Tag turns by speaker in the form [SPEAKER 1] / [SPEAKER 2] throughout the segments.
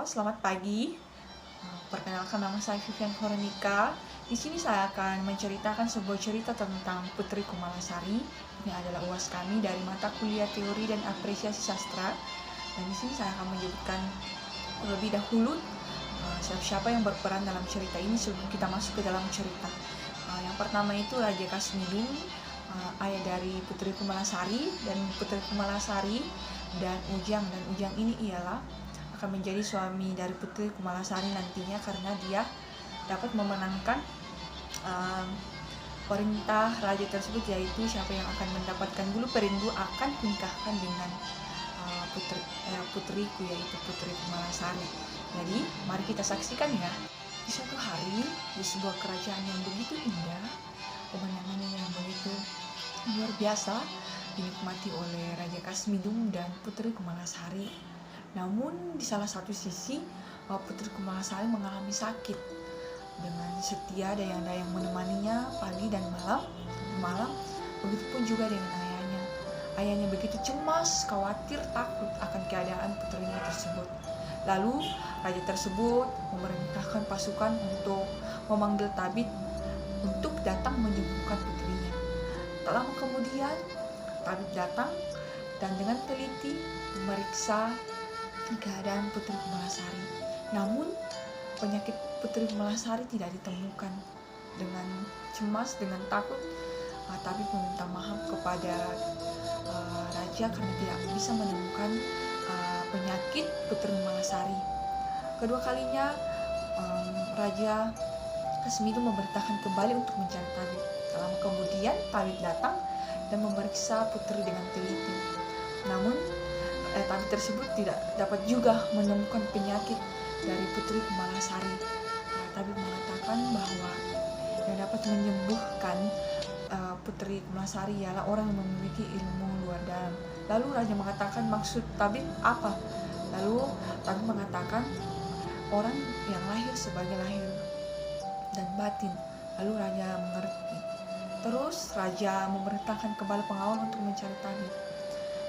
[SPEAKER 1] Halo, selamat pagi. Perkenalkan, nama saya Vivian Veronica. Di sini saya akan menceritakan sebuah cerita tentang Putri Kumalasari. Ini adalah UAS kami dari mata kuliah Teori dan Apresiasi Sastra. Dan di sini saya akan menyebutkan terlebih dahulu siapa-siapa yang berperan dalam cerita ini sebelum kita masuk ke dalam cerita. Yang pertama itu Raja Kasmidung, ayah dari Putri Kumalasari, dan Putri Kumalasari dan Ujang. Dan Ujang ini ialah akan menjadi suami dari Putri Kumalasari nantinya, karena dia dapat memenangkan perintah raja tersebut, yaitu siapa yang akan mendapatkan bulu perindu akan dinikahkan dengan putriku, yaitu Putri Kumalasari. Jadi mari kita saksikan ya. Di suatu hari, di sebuah kerajaan yang begitu indah, pemandangannya yang begitu luar biasa dinikmati oleh Raja Kasmidung dan Putri Kumalasari. Namun di salah satu sisi Putri Kumalasari mengalami sakit. Dengan setia dayang-dayang menemaninya pagi dan malam, begitupun juga dengan ayahnya. Ayahnya begitu cemas, khawatir, takut akan keadaan putrinya tersebut. Lalu raja tersebut memerintahkan pasukan untuk memanggil tabib untuk datang menyembuhkan putrinya. Tak lama kemudian tabib datang dan dengan teliti memeriksa keadaan Putri Kumalasari. Namun penyakit Putri Kumalasari tidak ditemukan. Dengan cemas, dengan takut, tabib meminta maaf kepada raja karena tidak bisa menemukan penyakit Putri Kumalasari. Kedua kalinya Raja Kasmidung memerintahkan kembali untuk mencari tabib. Lama kemudian tabib datang dan memeriksa putri dengan teliti. Namun tabib tersebut tidak dapat juga menemukan penyakit dari Putri Kumalasari. Tabib mengatakan bahwa yang dapat menyembuhkan Putri Kumalasari ialah orang yang memiliki ilmu luar dalam. Lalu raja mengatakan, maksud tabib apa? Lalu tabib mengatakan, orang yang lahir sebagai lahir dan batin. Lalu raja mengerti. Terus raja memerintahkan kembali pengawal untuk mencari tabib.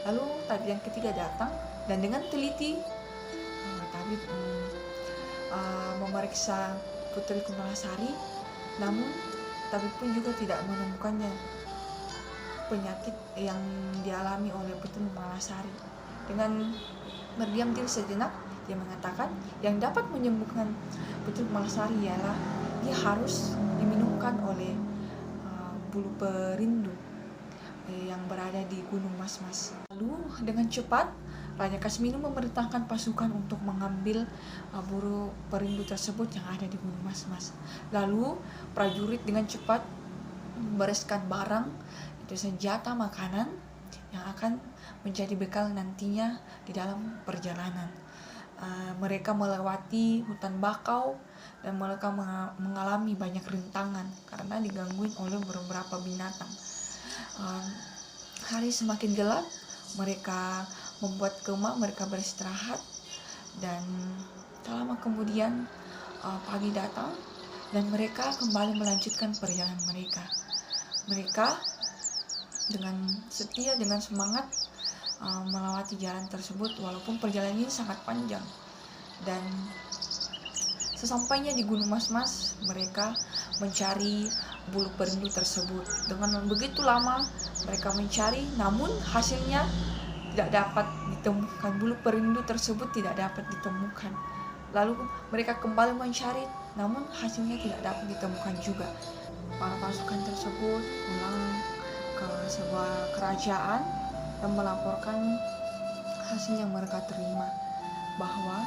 [SPEAKER 1] Lalu tabib yang ketiga datang dan dengan teliti tabib memeriksa Putri Kumalasari. Namun tabib pun juga tidak menemukannya penyakit yang dialami oleh Putri Kumalasari. Dengan berdiam diri sejenak, dia mengatakan yang dapat menyembuhkan Putri Kumalasari ialah dia harus diminumkan oleh bulu perindu yang berada di Gunung Mas-Mas. Lalu dengan cepat Raja Kasmidung memerintahkan pasukan untuk mengambil bulu perindu tersebut yang ada di Gunung Mas-Mas. Lalu prajurit dengan cepat membereskan barang, itu senjata, makanan yang akan menjadi bekal nantinya di dalam perjalanan. Mereka melewati hutan bakau dan mereka mengalami banyak rintangan karena digangguin oleh beberapa binatang. Hari semakin gelap, mereka membuat kemah, mereka beristirahat, dan tak lama kemudian pagi datang dan mereka kembali melanjutkan perjalanan mereka. Mereka dengan setia, dengan semangat melewati jalan tersebut walaupun perjalanan ini sangat panjang. Dan sesampainya di Gunung Mas-Mas, mereka mencari bulu perindu tersebut. Dengan begitu lama mereka mencari, namun hasilnya tidak dapat ditemukan. Bulu perindu tersebut tidak dapat ditemukan. Lalu mereka kembali mencari, namun hasilnya tidak dapat ditemukan juga. Para pasukan tersebut pulang ke sebuah kerajaan dan melaporkan hasil yang mereka terima, bahwa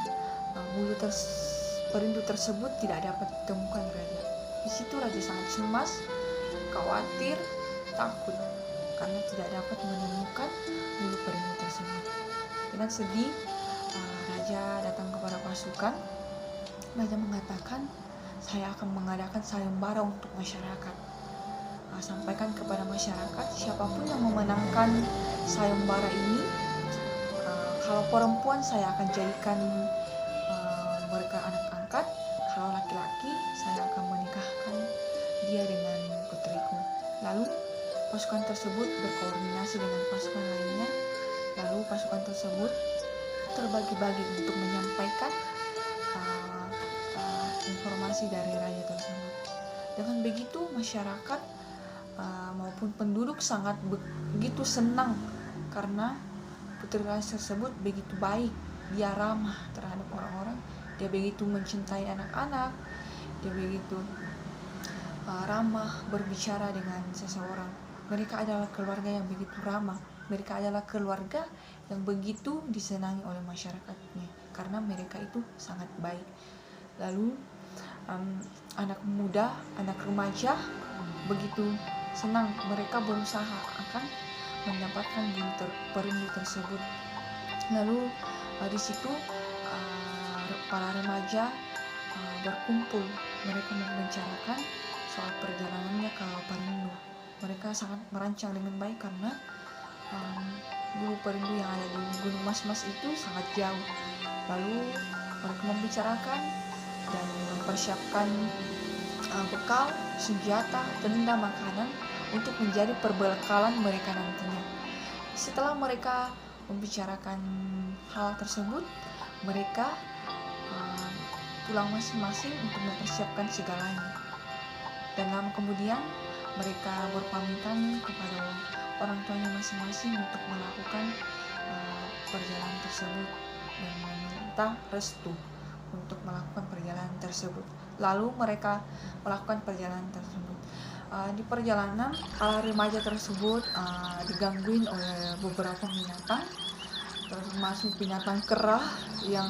[SPEAKER 1] bulu perindu tersebut tidak dapat ditemukan raja. Di situ raja sangat cemas, khawatir, takut karena tidak dapat menemukan bulu perindu tersebut. Dengan sedih, raja datang kepada pasukan. Raja mengatakan, saya akan mengadakan sayembara untuk masyarakat. Sampaikan kepada masyarakat, siapapun yang memenangkan sayembara ini, kalau perempuan saya akan jadikan mereka anak angkat, kalau laki-laki saya akan menikahkan dia dengan putriku. Lalu pasukan tersebut berkoordinasi dengan pasukan lainnya. Lalu pasukan tersebut terbagi-bagi untuk menyampaikan informasi dari raja tersebut. Dengan begitu masyarakat maupun penduduk sangat begitu senang karena putri raja tersebut begitu baik, dia ramah terhadap orang-orang, dia begitu mencintai anak-anak, dia begitu ramah berbicara dengan seseorang. Mereka adalah keluarga yang begitu ramah, mereka adalah keluarga yang begitu disenangi oleh masyarakatnya karena mereka itu sangat baik. Lalu anak muda, anak remaja begitu senang, mereka berusaha akan mendapatkan perindu tersebut. Lalu di situ para remaja berkumpul, mereka membicarakan soal perjalanannya ke Perindu. Mereka sangat merancang dengan baik karena Bulu Perindu yang ada di Gunung Mas-Mas itu sangat jauh. Lalu mereka membicarakan dan mempersiapkan bekal, senjata, tenda, makanan untuk menjadi perbekalan mereka nantinya. Setelah mereka membicarakan hal tersebut, mereka pulang masing-masing untuk mempersiapkan segalanya. Dan lama kemudian mereka berpamitan kepada orang tuanya masing-masing untuk melakukan perjalanan tersebut dan meminta restu untuk melakukan perjalanan tersebut. Lalu mereka melakukan perjalanan tersebut. Di perjalanan para remaja tersebut digangguin oleh beberapa binatang, termasuk binatang kera yang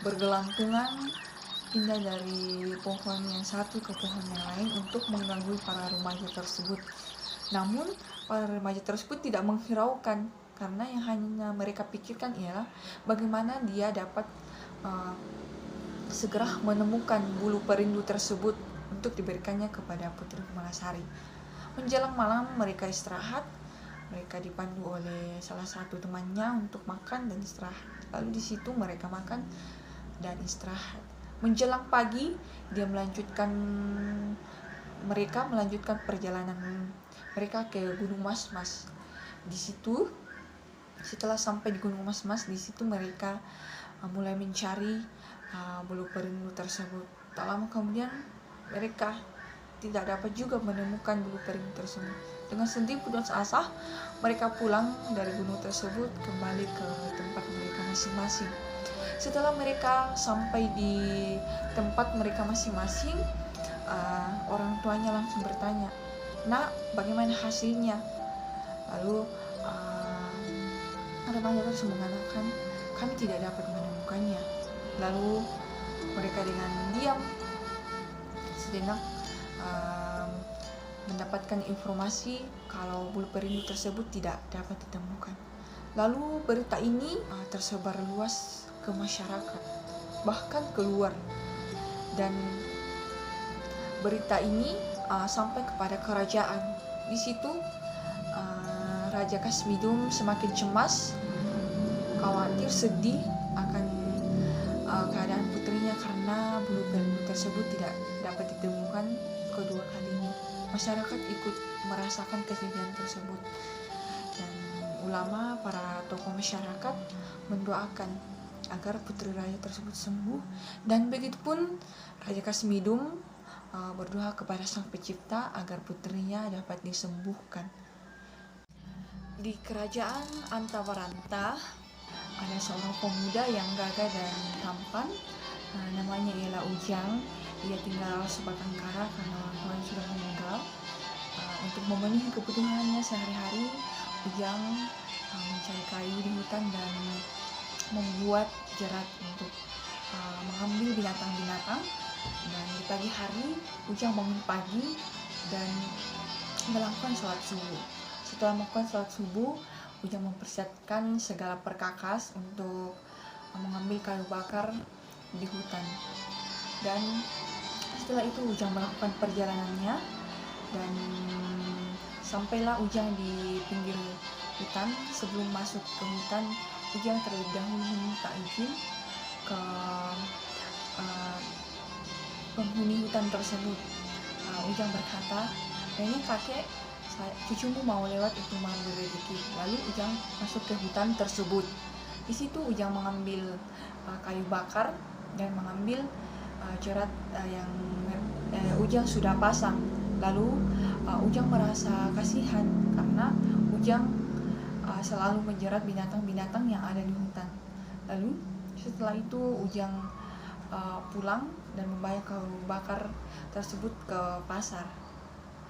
[SPEAKER 1] bergelantungan pindah dari pohon yang satu ke pohon yang lain untuk mengganggu para remaja tersebut. Namun para remaja tersebut tidak menghiraukan karena yang hanya mereka pikirkan ialah bagaimana dia dapat segera menemukan bulu perindu tersebut untuk diberikannya kepada Putri Kumalasari. Menjelang malam mereka istirahat, mereka dipandu oleh salah satu temannya untuk makan dan istirahat. Lalu di situ mereka makan dan istirahat. Menjelang pagi mereka melanjutkan perjalanan mereka ke Gunung Mas-Mas. Di situ setelah sampai di Gunung Mas-Mas, di situ mereka mulai mencari bulu perindu tersebut. Tak lama kemudian mereka tidak dapat juga menemukan bulu perindu tersebut. Dengan sedih putus asa, mereka pulang dari gunung tersebut kembali ke tempat mereka masing-masing. Setelah mereka sampai di tempat mereka masing-masing, orang tuanya langsung bertanya, "Nak, bagaimana hasilnya?" Lalu remaja tersebut mengatakan, "Kami tidak dapat menemukannya." Lalu mereka dengan diam sejenak mendapatkan informasi kalau bulu perindu tersebut tidak dapat ditemukan. Lalu berita ini tersebar luas ke masyarakat, bahkan keluar, dan berita ini sampai kepada kerajaan. Di situ Raja Kasbidum semakin cemas, khawatir, sedih akan keadaan putrinya karena bulu perindu tersebut tidak dapat ditemukan kedua kalinya. Masyarakat ikut merasakan kesedihan tersebut, dan ulama, para tokoh masyarakat mendoakan agar putri raja tersebut sembuh, dan begitupun Raja Kasbidum berdoa kepada Sang Pencipta agar putrinya dapat disembuhkan. Di kerajaan Antawaranta ada seorang pemuda yang gagah dan tampan, namanya ialah Ujang. Dia tinggal sebatang kara karena orang tuanya sudah meninggal. Untuk memenuhi kebutuhannya sehari-hari, Ujang mencari kayu di hutan dan membuat jerat untuk mengambil binatang-binatang. Dan di pagi hari Ujang bangun pagi dan melakukan sholat subuh. Setelah melakukan sholat subuh, Ujang mempersiapkan segala perkakas untuk mengambil kayu bakar di hutan. Dan setelah itu Ujang melakukan perjalanannya, dan sampailah Ujang di pinggir hutan. Sebelum masuk ke hutan, Ujang terlebih dahulu meminta izin ke penghuni hutan tersebut. Ujang berkata, "Ini kakek, cucumu mau lewat untuk mengambil rezeki." Lalu Ujang masuk ke hutan tersebut. Di situ Ujang mengambil kayu bakar dan mengambil jerat yang Ujang sudah pasang. Lalu Ujang merasa kasihan karena Ujang selalu menjerat binatang-binatang yang ada di hutan. Lalu setelah itu Ujang pulang dan membawa kayu bakar tersebut ke pasar.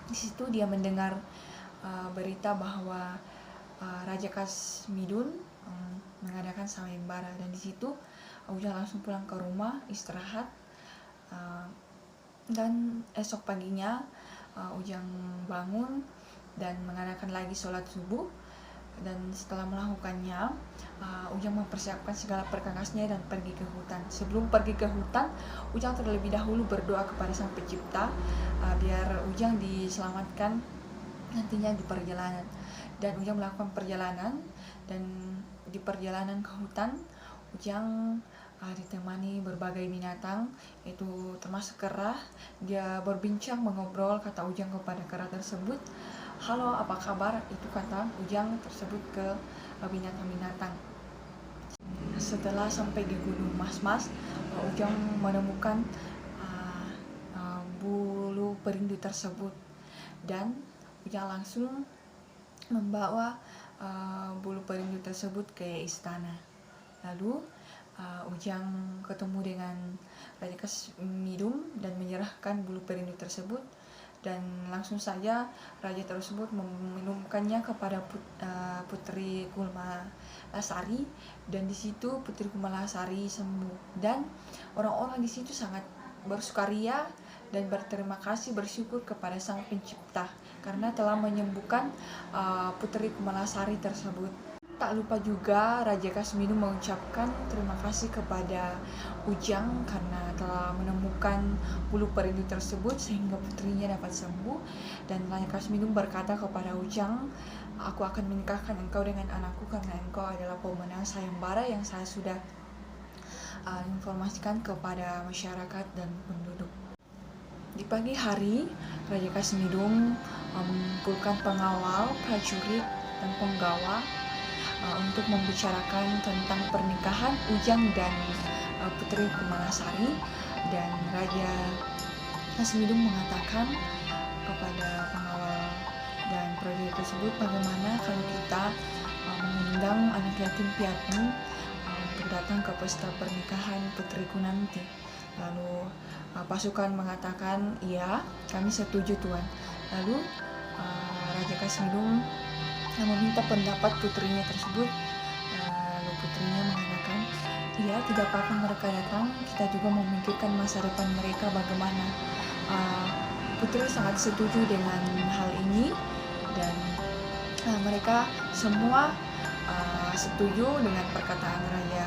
[SPEAKER 1] Di situ dia mendengar berita bahwa Raja Kasmidun mengadakan sayembara, dan di situ Ujang langsung pulang ke rumah istirahat. Dan esok paginya Ujang bangun dan mengadakan lagi sholat subuh. Dan setelah melakukannya, Ujang mempersiapkan segala perkakasnya dan pergi ke hutan. Sebelum pergi ke hutan, Ujang terlebih dahulu berdoa kepada Sang Pencipta biar Ujang diselamatkan nantinya di perjalanan. Dan Ujang melakukan perjalanan, dan di perjalanan ke hutan Ujang ditemani berbagai binatang, itu termasuk kera. Dia berbincang, mengobrol, kata Ujang kepada kera tersebut, "Halo, apa kabar?" Itu kata Ujang tersebut ke binatang-binatang. Setelah sampai di Gunung Mas-Mas, Ujang menemukan bulu perindu tersebut, dan Ujang langsung membawa bulu perindu tersebut ke istana. Lalu Ujang ketemu dengan Raja Kasmidun dan menyerahkan bulu perindu tersebut, dan langsung saja raja tersebut meminumkannya kepada Putri Kumalasari, dan di situ Putri Kumalasari sembuh. Dan orang-orang di situ sangat bersukaria dan berterima kasih, bersyukur kepada Sang Pencipta karena telah menyembuhkan Putri Kumalasari tersebut. Tak lupa juga Raja Kasmidun mengucapkan terima kasih kepada Ujang karena telah menemukan bulu perindu tersebut sehingga putrinya dapat sembuh. Dan Raja Kasmidun berkata kepada Ujang, "Aku akan menikahkan engkau dengan anakku karena engkau adalah pemenang sayembara yang saya sudah informasikan kepada masyarakat dan penduduk." Di pagi hari, Raja Kasmidun mengumpulkan pengawal, prajurit, dan penggawa untuk membicarakan tentang pernikahan Ujang dan Putri Kumalasari. Dan Raja Kasmidun mengatakan kepada pengawal dan prajurit tersebut, "Bagaimana kalau kita mengundang anak yatim piatu untuk datang ke pesta pernikahan putriku nanti?" Lalu pasukan mengatakan, "Iya, kami setuju, Tuan." Lalu Raja Kasmidun meminta pendapat putrinya tersebut. Lalu putrinya mengatakan, "Iya, tidak apa-apa mereka datang, kita juga memikirkan masa depan mereka bagaimana." Putri sangat setuju dengan hal ini, dan mereka semua setuju dengan perkataan Raja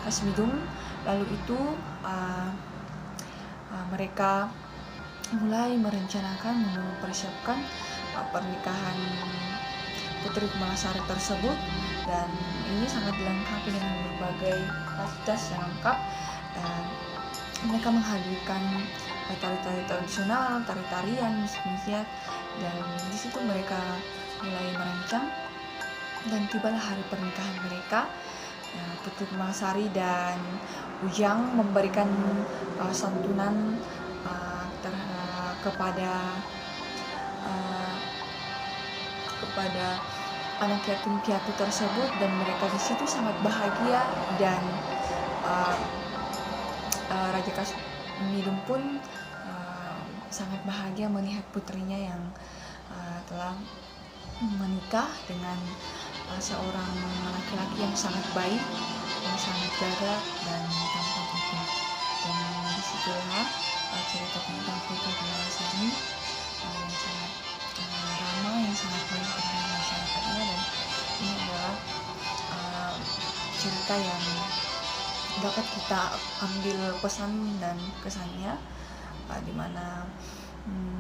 [SPEAKER 1] Kasmidun. Lalu itu mereka mulai merencanakan, mempersiapkan pernikahan Putri Kumalasari tersebut, dan ini sangat dilengkapi dengan berbagai fasilitas yang lengkap. Mereka menghadirkan tari-tari tradisional, tari-tarian, musik-musik, dan di situ mereka mulai merancang, dan tibalah hari pernikahan mereka. Putri Kumalasari dan Ujang memberikan santunan kepada anak yatim piatu tersebut, dan mereka di situ sangat bahagia. Dan Raja Kasmidun pun sangat bahagia melihat putrinya yang telah menikah dengan seorang laki-laki yang sangat baik, yang sangat gagah dan tampan itu. Dan disitulah cerita tentang Putri Kumalasari yang sangat ramah, yang sangat baik dengan masyarakatnya. Dan ini adalah cerita yang dapat kita ambil pesan dan kesannya, di mana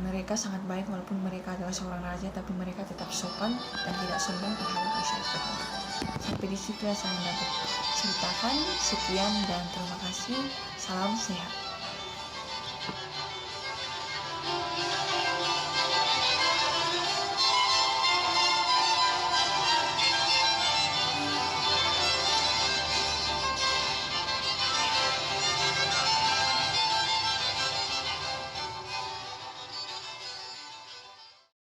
[SPEAKER 1] mereka sangat baik walaupun mereka adalah seorang raja, tapi mereka tetap sopan dan tidak sombong terhadap masyarakat. Sampai di situ saya dapat ceritakan. Sekian dan terima kasih. Salam sehat.